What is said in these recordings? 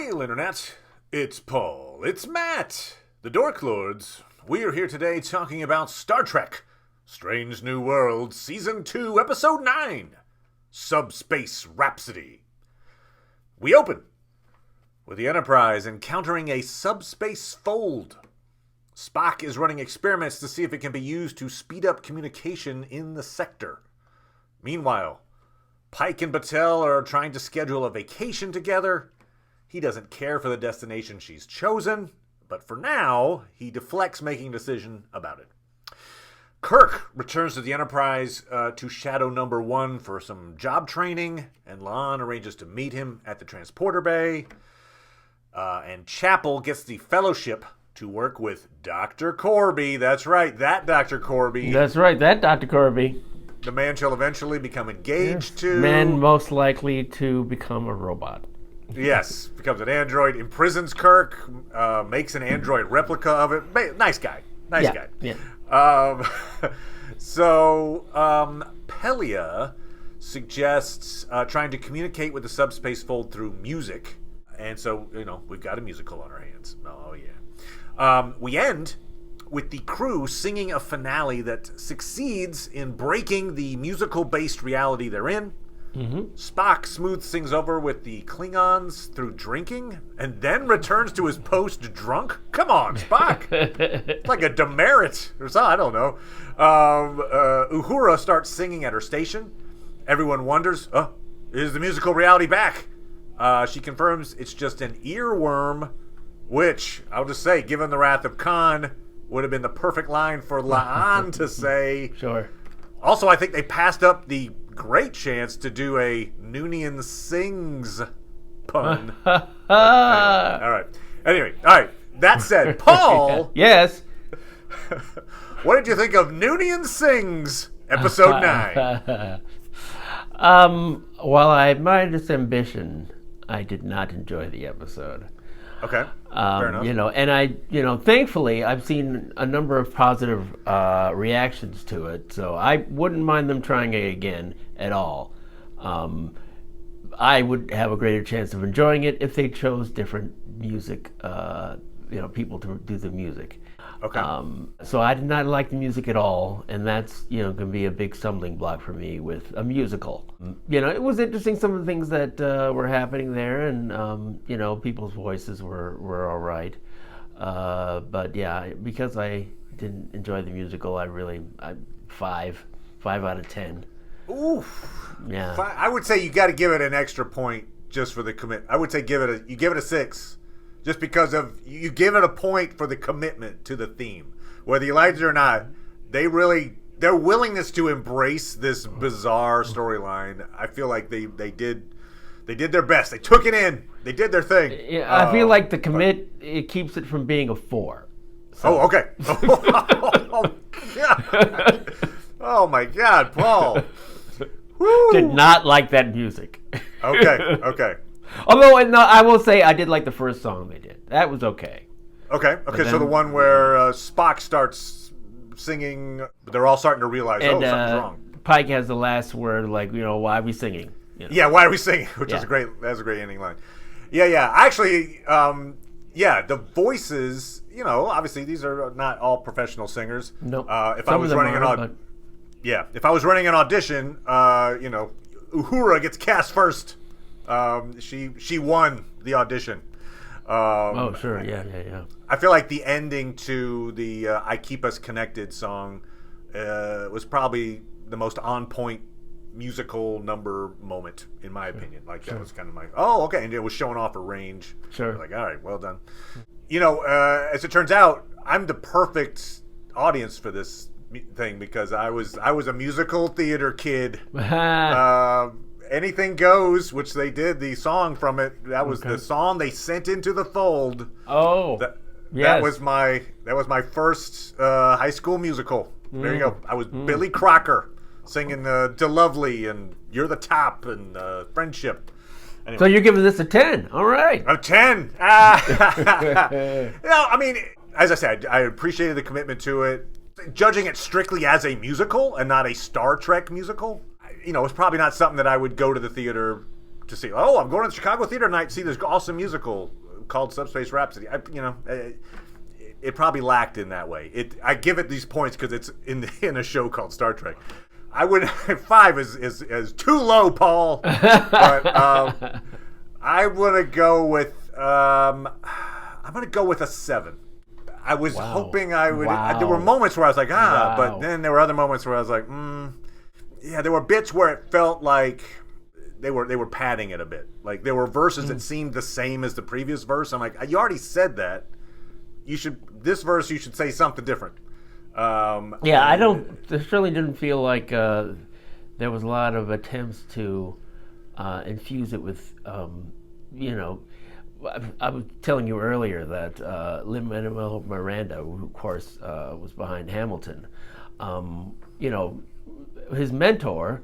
Hail, Internet! It's Paul, it's Matt, the Dork Lords. We are here today talking about Star Trek, Strange New Worlds, Season 2, Episode 9, Subspace Rhapsody. We open with the Enterprise encountering a subspace fold. Spock is running experiments to see if it can be used to speed up communication in the sector. Meanwhile, Pike and Batel are trying to schedule a vacation together. He doesn't care for the destination she's chosen, but for now, he deflects making a decision about it. Kirk returns to the Enterprise to Shadow Number 1 for some job training, and La'an arranges to meet him at the transporter bay. And Chapel gets the fellowship to work with Dr. Corby. That's right, that Dr. Corby. That's right, that Dr. Corby. The man shall eventually become engaged to... Man most likely to become a robot. Yes, becomes an android, imprisons Kirk, makes an android replica of it. Nice guy. Nice guy. Yeah. Pelia suggests trying to communicate with the subspace fold through music. And so, we've got a musical on our hands. Oh, yeah. We end with the crew singing a finale that succeeds in breaking the musical-based reality they're in. Mm-hmm. Spock smooths things over with the Klingons through drinking and then returns to his post drunk. Come on, Spock. It's like a demerit or something. I don't know. Uhura starts singing at her station. Everyone wonders, is the musical reality back? She confirms it's just an earworm, which, I'll just say, given the wrath of Khan, would have been the perfect line for La'an to say. Sure. Also, I think they passed up the great chance to do a Noonian Sings pun. All right. Anyway, all right. That said, Paul. Yes. What did you think of Noonian Sings, Episode 9? While I admired its ambition, I did not enjoy the episode. Okay. Fair enough. And I, thankfully, I've seen a number of positive reactions to it, so I wouldn't mind them trying it again at all. I would have a greater chance of enjoying it if they chose different music, people to do the music. Okay. So I did not like the music at all, and that's, going to be a big stumbling block for me with a musical. It was interesting, some of the things that were happening there, and, people's voices were all right. But yeah, because I didn't enjoy the musical, I 5 out of 10. Oof. Yeah. I would say you got to give it an extra point just for the commit. I would say give it a 6. Just because of you give it a point for the commitment to the theme, whether you like it or not. Their willingness to embrace this bizarre storyline. I feel like they did their best. They took it in. They did their thing. Yeah, I feel like the commit it keeps it from being a 4. So. Oh, okay. Oh, God. Oh my God, Paul. Woo. Did not like that music. Okay. Although, no, I will say I did like the first song they did. That was okay. Okay. So the one where Spock starts singing, but they're all starting to realize, something's wrong. Pike has the last word, like, why are we singing? Yeah, why are we singing? Which is that's a great ending line. Yeah. Actually, the voices, obviously these are not all professional singers. No. If I was running an audition, Uhura gets cast first. She won the audition. Sure, yeah. I feel like the ending to the "I Keep Us Connected" song was probably the most on-point musical number moment, in my opinion. Like that was kind of and it was showing off her range. Sure. Like, all right, well done. As it turns out, I'm the perfect audience for this thing because I was a musical theater kid. Anything Goes, which they did, the song from it, that was the song they sent into the fold. Oh, yes. That was my first high school musical. There you go. I was Billy Crocker singing "De Lovely" and "You're the Top" and "Friendship." Anyway. So you're giving this a 10. All right. A 10. As I said, I appreciated the commitment to it. Judging it strictly as a musical and not a Star Trek musical, it's probably not something that I would go to the theater to see. Oh, I'm going to the Chicago Theater tonight to see this awesome musical called Subspace Rhapsody. It probably lacked in that way. I give it these points because it's in a show called Star Trek. I would 5 is too low, Paul. But I'm gonna go with a 7. I was hoping I would. There were moments where I was like, but then there were other moments where I was like, yeah. There were bits where it felt like they were padding it a bit. Like there were verses that seemed the same as the previous verse. I'm like, you already said that. This verse you should say something different. I certainly didn't feel like there was a lot of attempts to infuse it with, I was telling you earlier that Lin-Manuel Miranda, who of course was behind Hamilton, his mentor,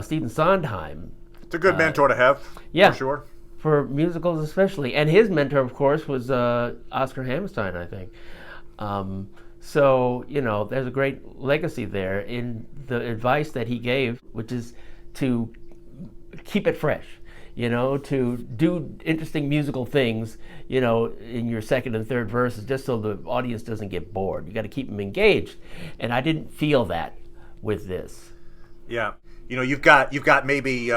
Stephen Sondheim. It's a good mentor to have, for sure. For musicals especially. And his mentor, of course, was Oscar Hammerstein, I think. So, there's a great legacy there in the advice that he gave, which is to keep it fresh, to do interesting musical things, in your second and third verses, just so the audience doesn't get bored. You got to keep them engaged. And I didn't feel that with this. Yeah. You've got maybe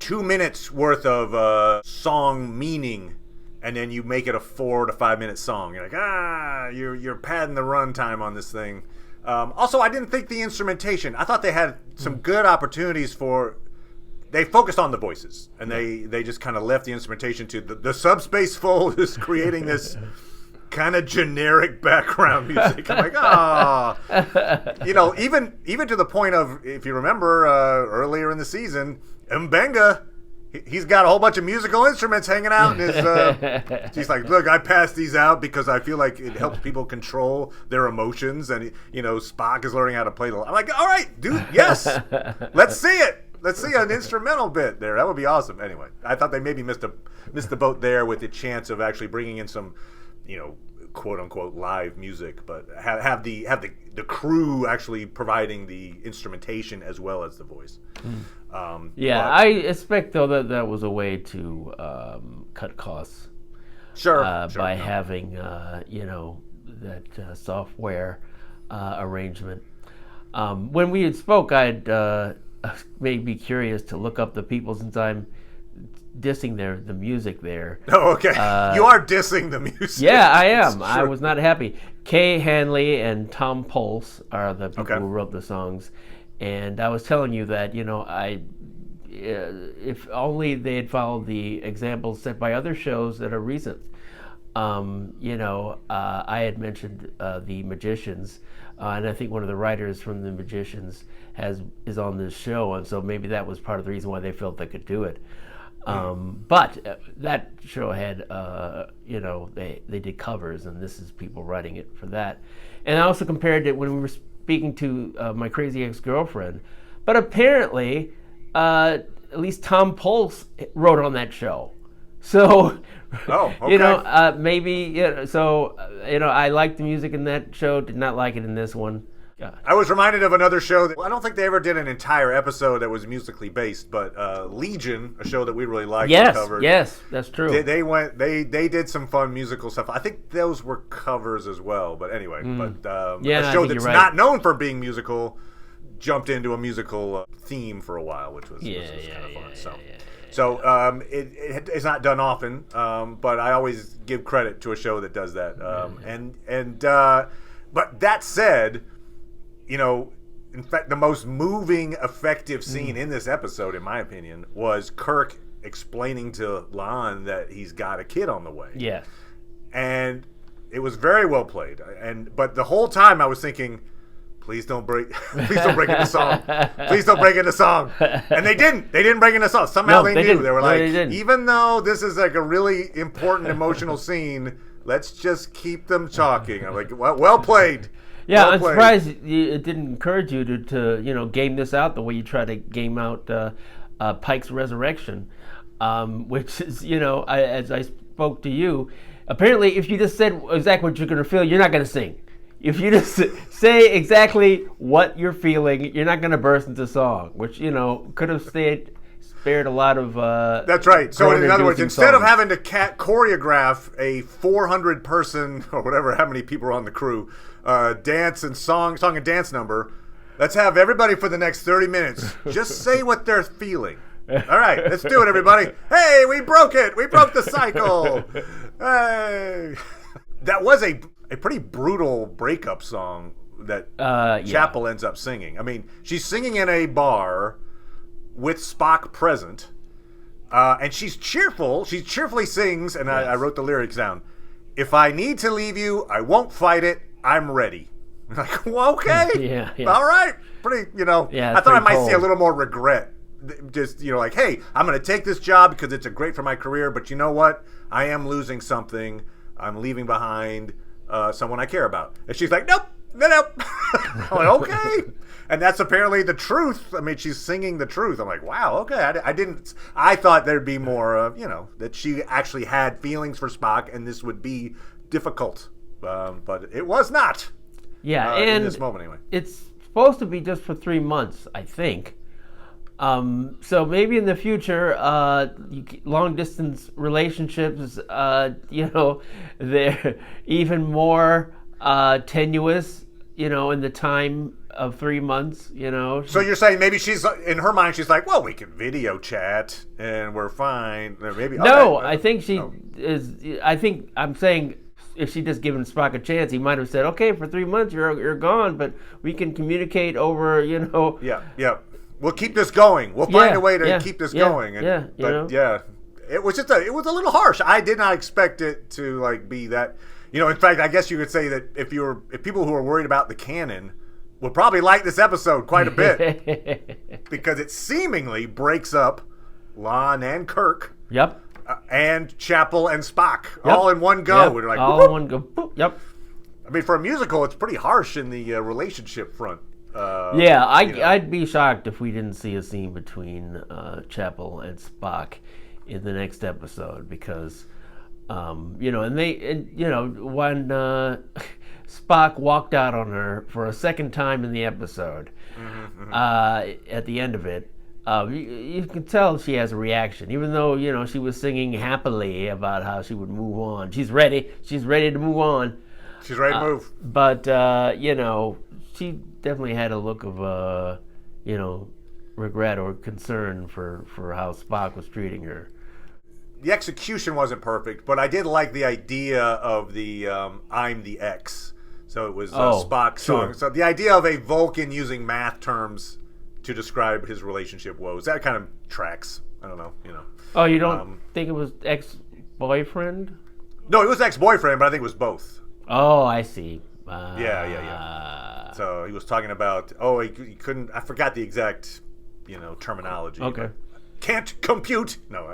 2 minutes worth of song meaning, and then you make it a 4 to 5 minute song. You're like, you're padding the run time on this thing. Also, I didn't think the instrumentation. I thought they had some good opportunities for. They focused on the voices, and they just kind of left the instrumentation to the Subspace fold is creating this kind of generic background music. I'm like, even to the point of, if you remember earlier in the season, Mbenga, he's got a whole bunch of musical instruments hanging out in his. He's like, look, I passed these out because I feel like it helps people control their emotions, and Spock is learning how to play the. I'm like, all right, dude, yes, let's see it. Let's see an instrumental bit there. That would be awesome. Anyway, I thought they maybe missed the boat there with the chance of actually bringing in some, quote unquote live music, but have the crew actually providing the instrumentation as well as the voice. I expect though that was a way to cut costs. By having that software arrangement. When we had spoke, I'd made me curious to look up the people, since I'm dissing the music there. Oh, okay. You are dissing the music. Yeah, I am. I was not happy. Kay Hanley and Tom Pulse are the people who wrote the songs, and I was telling you that if only they had followed the examples set by other shows that are recent. I had mentioned the Magicians, and I think one of the writers from the Magicians is on this show, and so maybe that was part of the reason why they felt they could do it. But that show had, they did covers, and this is people writing it for that. And I also compared it when we were speaking to My Crazy Ex-Girlfriend. But apparently, at least Tom Pulse wrote on that show. So, maybe, I liked the music in that show, did not like it in this one. I was reminded of another show that I don't think they ever did an entire episode that was musically based, but Legion, a show that we really liked, covered. Yes, that's true. They did some fun musical stuff. I think those were covers as well. But anyway, a show that's not known for being musical jumped into a musical theme for a while, which was kind of fun. So it's not done often, but I always give credit to a show that does that. But that said, in fact, the most moving, effective scene in this episode, in my opinion, was Kirk explaining to La'an that he's got a kid on the way. Yes. And it was very well played. But the whole time I was thinking, please don't break into song. Please don't break into song. And they didn't. They didn't break into song. Somehow they knew. Didn't. They were like, even though this is like a really important emotional scene, let's just keep them talking. I'm like, well played. Yeah, I'm surprised it didn't encourage you to game this out the way you try to game out Pike's Resurrection, which is, as I spoke to you, apparently if you just said exactly what you're going to feel, you're not going to sing. If you just say exactly what you're feeling, you're not going to burst into song, which, could have stayed spared a lot of. That's right. So in other words, instead of songs. having to choreograph a 400 person or whatever, how many people are on the crew, dance and song and dance number, let's have everybody for the next 30 minutes just say what they're feeling. All right, let's do it, everybody. Hey, we broke it. We broke the cycle. Hey. That was a pretty brutal breakup song that Chapel ends up singing. I mean, she's singing in a bar with Spock present, and she's cheerful. She cheerfully sings, and I wrote the lyrics down. If I need to leave you, I won't fight it. I'm ready. I'm like, well, okay. Yeah. All right. Pretty, I thought I might see a little more regret. Just, like, hey, I'm going to take this job because it's great for my career, but you know what? I am losing something. I'm leaving behind someone I care about. And she's like, nope. I'm like, okay. And that's apparently the truth. I mean, she's singing the truth. I'm like, wow, okay. I thought there'd be more of, that she actually had feelings for Spock and this would be difficult. But it was not. Yeah, and in this moment anyway. It's supposed to be just for 3 months, I think. So maybe in the future, long distance relationships, they're even more tenuous, in the time of 3 months, So you're saying maybe she's, in her mind, she's like, well, we can video chat and we're fine. Maybe. No, okay. I think she is. I think I'm saying if she just given Spock a chance, he might have said, okay, for 3 months you're gone, but we can communicate over, Yeah. We'll keep this going. We'll find a way to keep this going. And, it was it was a little harsh. I did not expect it to be that. In fact, I guess you could say that if people who are worried about the canon will probably like this episode quite a bit because it seemingly breaks up Lon and Kirk. Yep. And Chapel and Spock all in one go. Yep. We're like, all in one go. Boop. Yep. I mean, for a musical, it's pretty harsh in the relationship front. I'd be shocked if we didn't see a scene between Chapel and Spock in the next episode because, when Spock walked out on her for a second time in the episode, at the end of it, you can tell she has a reaction, even though she was singing happily about how she would move on. She's ready to move on. She's ready to move. But she definitely had a look of, regret or concern for how Spock was treating her. The execution wasn't perfect, but I did like the idea of the I'm the X. So it was Spock's song. So the idea of a Vulcan using math terms to describe his relationship woes, that kind of tracks. I don't know, Oh, you don't think it was ex-boyfriend? No, it was ex-boyfriend, but I think it was both. Oh, I see. Yeah. So he was talking about, he couldn't, I forgot the exact, terminology. Okay. Can't compute. No.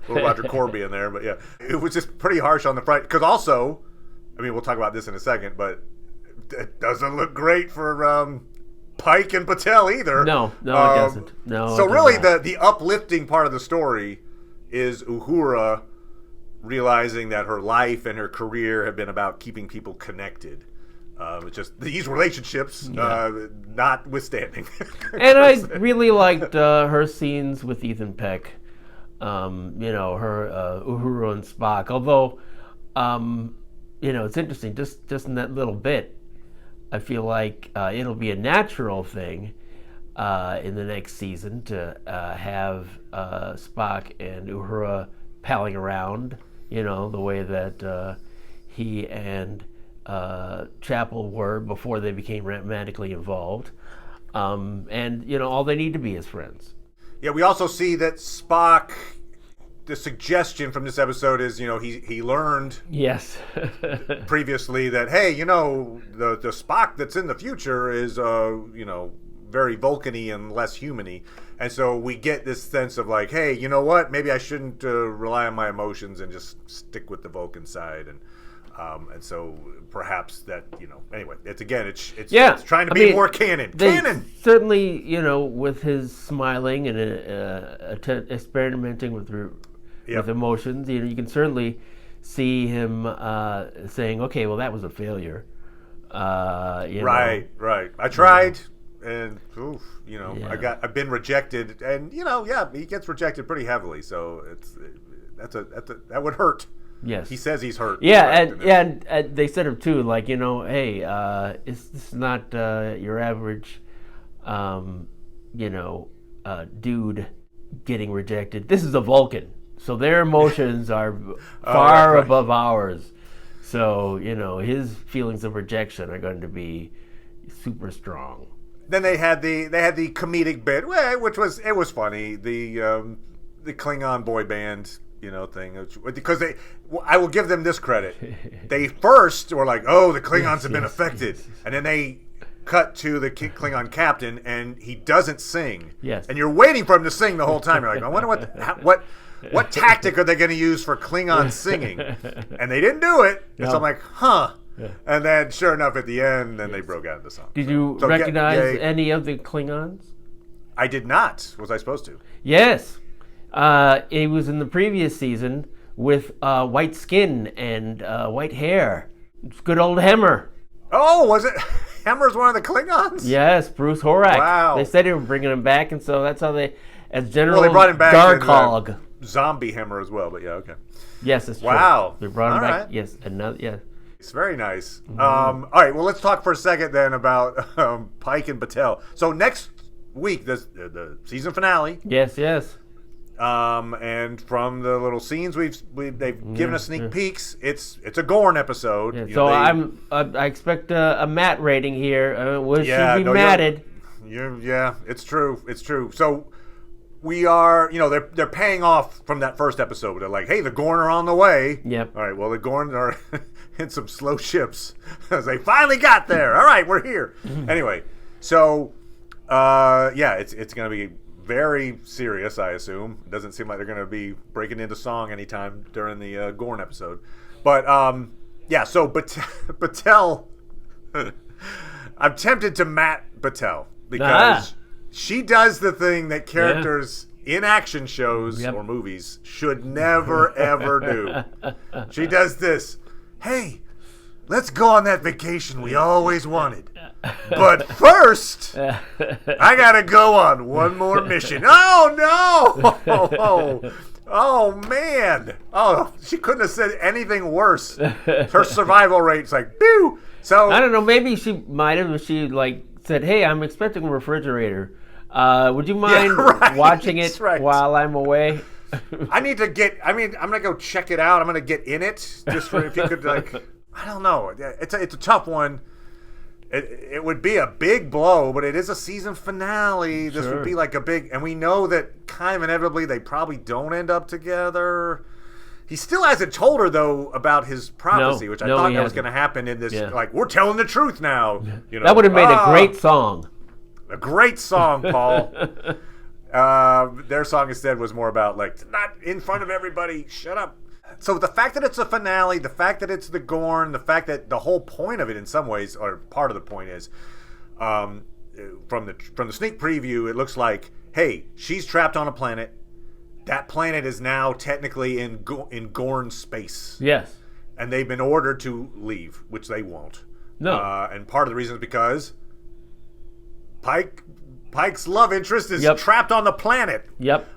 Little Roger Corby in there, but yeah. It was just pretty harsh on the front. Because also, I mean, we'll talk about this in a second, but it doesn't look great for Pike and Patel either. No, it doesn't. No. So really the uplifting part of the story is Uhura realizing that her life and her career have been about keeping people connected. It's just these relationships notwithstanding. And I really liked her scenes with Ethan Peck. Her Uhura and Spock. Although, it's interesting. Just in that little bit, I feel like it'll be a natural thing in the next season to have Spock and Uhura palling around. The way that he and Chapel were before they became romantically involved. And all they need to be is friends. Yeah, we also see that Spock, the suggestion from this episode is, he learned yes previously that, hey, the Spock that's in the future is, very Vulcan-y and less human-y. And so we get this sense of like, hey, you know what? Maybe I shouldn't rely on my emotions and just stick with the Vulcan side. And so perhaps that, anyway, it's trying to be more canon. Canon! Certainly, with his smiling and experimenting with emotions, you can certainly see him saying, okay, well, that was a failure. Right. I tried. and oof, Yeah. I've been rejected, and he gets rejected pretty heavily. So that would hurt. Yes. He says he's hurt. Yeah, right? and they said it too, like, hey, this is not your average, dude getting rejected. This is a Vulcan, so their emotions are far right. above ours. So, his feelings of rejection are going to be super strong. Then they had the comedic bit, which was funny. The Klingon boy band, thing, because I will give them this credit. They first were like, "Oh, the Klingons have been affected," and then they cut to the Klingon captain, and he doesn't sing. Yes. And you're waiting for him to sing the whole time. You're like, I wonder what tactic are they going to use for Klingon singing? And they didn't do it. And so I'm like, huh. Yeah. And then, sure enough, at the end, then they broke out into song. Did you recognize any of the Klingons? I did not. Was I supposed to? Yes. It was in the previous season with white skin and white hair. It's good old Hemmer. Oh, was it? Hemmer's one of the Klingons? Yes, Bruce Horak. Wow. They said they were bringing him back, and so that's how as General they brought him back Darkhog. Zombie Hemmer as well, but yeah, okay. Yes, it's true. Wow. They brought him back. Right. Yes, another. Yeah. It's very nice. Mm-hmm. All right, well, let's talk for a second then about Pike and Batel. So next week, the season finale. Yes. And from the little scenes they've given us sneak peeks, it's a Gorn episode. Yeah, so I expect a Matt rating here. Will she be matted? Yeah, it's true. It's true. So we are, they're paying off from that first episode. They're like, hey, the Gorn are on the way. Yep. All right, well, the Gorn are in some slow ships as they finally got there. All right, we're here. Anyway, so it's going to be very serious, I assume. It doesn't seem like they're going to be breaking into song anytime during the Gorn episode. But, so Batel, I'm tempted to Matt Batel because she does the thing that characters in action shows or movies should never, ever do. She does this. Hey, let's go on that vacation we always wanted. But first, I gotta go on one more mission. Oh no! Oh man! Oh, she couldn't have said anything worse. Her survival rate's like, boo. So I don't know. Maybe she might have. If she said, "Hey, I'm expecting a refrigerator. Would you mind watching it while I'm away?" I'm gonna go check it out. I'm gonna get in it just for if you could I don't know. It's a tough one. It would be a big blow, but it is a season finale. This would be like a big, and we know that kind of inevitably they probably don't end up together. He still hasn't told her though about his prophecy, which I thought that was going to happen in this. Like, we're telling the truth now. That would have made a great song. A great song, Paul. Their song instead was more about not in front of everybody. Shut up. So the fact that it's a finale, the fact that it's the Gorn, the fact that the whole point of it in some ways, or part of the point is, from the sneak preview, it looks like, hey, she's trapped on a planet. That planet is now technically in Gorn space. Yes. And they've been ordered to leave, which they won't. No. And part of the reason is because Pike's love interest is trapped on the planet. Yep.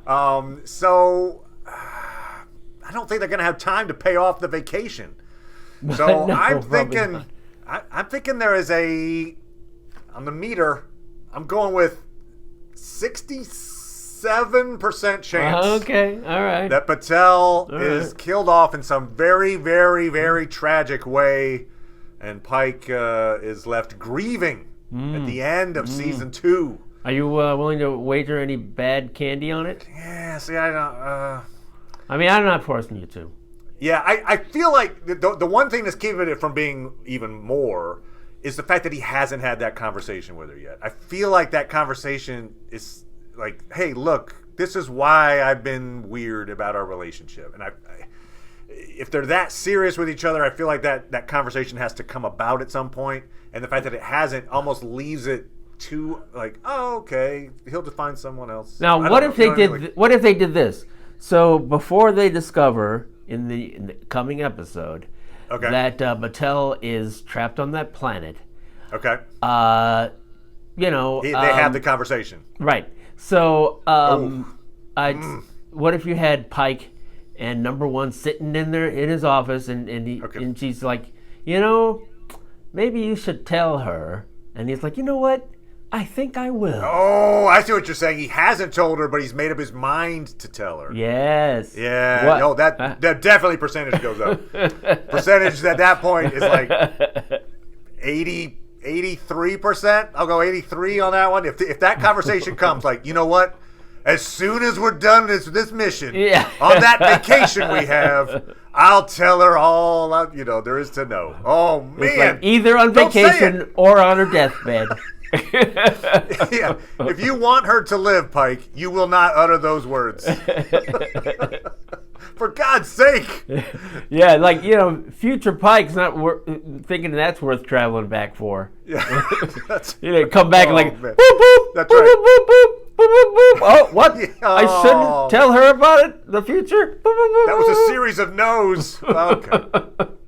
So I don't think they're going to have time to pay off the vacation. So No, I'm thinking there is on the meter, I'm going with 67% chance. Okay, all right. That Batel is killed off in some very, very, very tragic way, and Pike is left grieving at the end of season 2. Are you willing to wager any bad candy on it? Yeah, see, I don't... I'm not forcing you to. Yeah, I feel like the one thing that's keeping it from being even more is the fact that he hasn't had that conversation with her yet. I feel like that conversation is like, hey, look, this is why I've been weird about our relationship. And if they're that serious with each other, I feel like that conversation has to come about at some point. And the fact that it hasn't almost leaves it too oh, okay, he'll just find someone else. Now, what if they did? What if they did this? So before they discover in the coming episode that Batel is trapped on that planet, okay, you know, they have the conversation. Right. So, what if you had Pike and number one sitting in his office, and she's like, you know, maybe you should tell her, and he's like, you know what? I think I will. Oh, I see what you're saying. He hasn't told her, but he's made up his mind to tell her. Yes. Yeah. What? No, that definitely percentage goes up. Percentage at that point is like 83%. I'll go 83 on that one. If that conversation comes, like, you know what? As soon as we're done this mission, on that vacation we have, I'll tell her all there is to know. Oh, man. Like either on vacation or on her deathbed. Yeah. If you want her to live, Pike, you will not utter those words. For God's sake. Yeah, like, future Pike's not thinking that's worth traveling back for. Yeah. Come back and like, man. boop, boop, That's boop, right. boop, boop, boop, boop, boop. Oh, what? Yeah. I shouldn't tell her about it? The future? Boop, boop, boop, That was a boop. series of no's. Okay.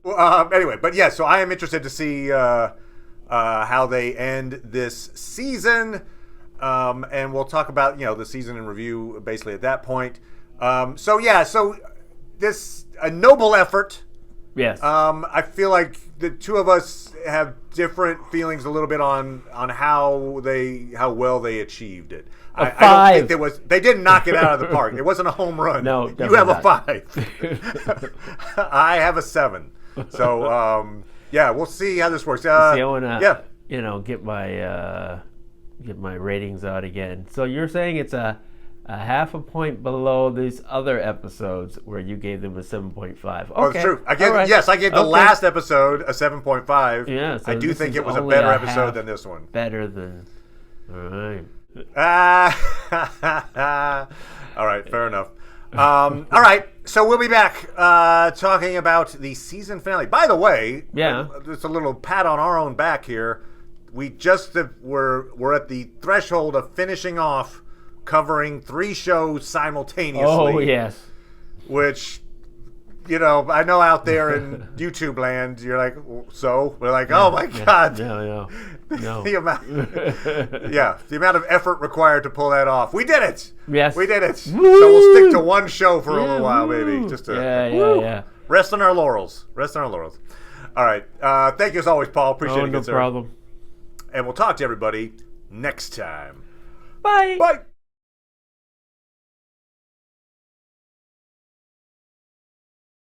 Well, anyway, but yeah, so I am interested to see how they end this season. And we'll talk about, the season in review basically at that point. So this a noble effort. Yes. I feel like the two of us have different feelings a little bit on how well they achieved it. I don't think they didn't knock it out of the park. It wasn't a home run. No, you have not. a 5. I have a 7. So we'll see how this works. I want to get my ratings out again. So you're saying it's a half a point below these other episodes where you gave them a 7.5. Okay. Oh, it's true. I gave the last episode a 7.5. Yeah, so I do think it was a better episode than this one. Better than. All right. All right, fair enough. All right, so we'll be back talking about the season finale. By the way, just a little pat on our own back here. We just we're at the threshold of finishing off covering 3 shows simultaneously. Oh, yes. Which, I know out there in YouTube land, you're like, so? We're like, oh, my God. No. The amount of effort required to pull that off. We did it. Yes. We did it. Woo! So we'll stick to one show for a little while, maybe. Just to rest on our laurels. All right. Thank you as always, Paul. Appreciate it. No problem. And we'll talk to everybody next time. Bye. Bye.